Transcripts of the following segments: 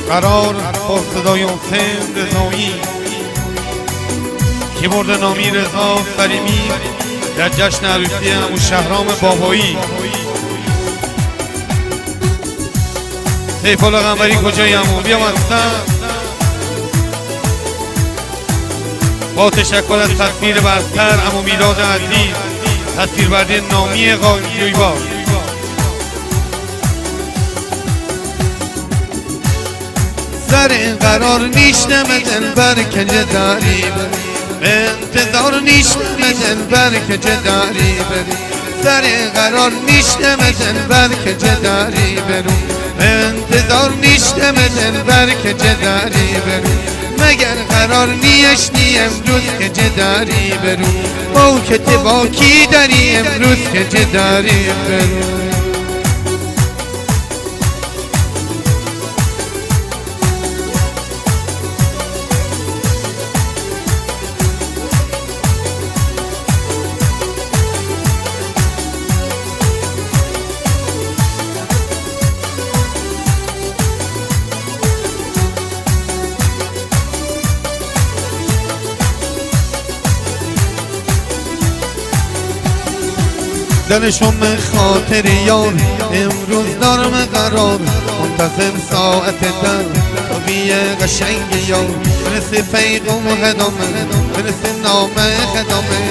قرار با صدای حسین رضایی که برد نامی رضا سلیمی در جشن عروسی عمو شهرام بابایی. سیف الله قنبری کجایی عمو؟ بیا مستم. با تشکر از تصویر برتر عمو میلاد عزیز، تصویربردی نامی جویبار. سر قرار نیشتم دلبر که جداری به انتظار نیشتم دلبر که جداری برو. سر قرار نیشتم دلبر که جداری برو. به انتظار نیشتم دلبر که جداری برو. مگر قرار نیشتی امروز که جداری برو. با که با کی داری امروز که جداری برو. دلشم خاطر یار امروز دارم قرار، منتظر ساعت در تو بیه قشنگ یار. برسه پیغام خدامه برسه نام خدامه،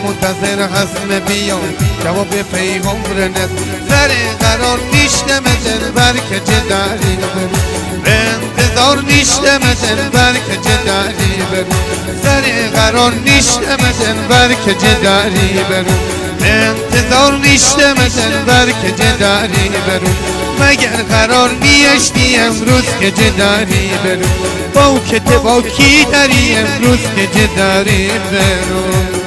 منتظر حسم بیا جواب پیغام رنت. سر قرار نیشتم دلبر که جداری برو. به انتظار نیشتم دلبر که جداری برو. سر قرار نیشتم دلبر که جداری برو. به انتظار نیشتم دلبر که جداری برو. مگر قرار نیشتی امروز که جداری برو. با کی داری امروز که جداری برو.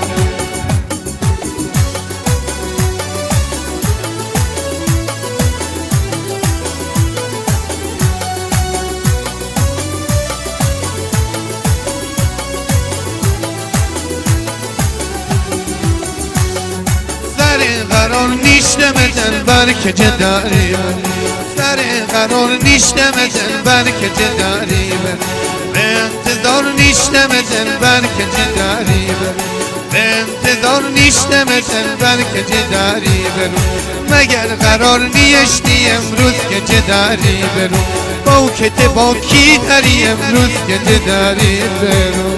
قرار نیشتم دلبر که جداری برو. سر قرار نیشتم دلبر که جداری برو. به انتظار نیشتم دلبر که جداری برو. به انتظار نیشتم دلبر که جداری برو. مگر قرار نیشتی امروز که جداری برو. با کی داری امروز که جداری برو.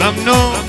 ممنون.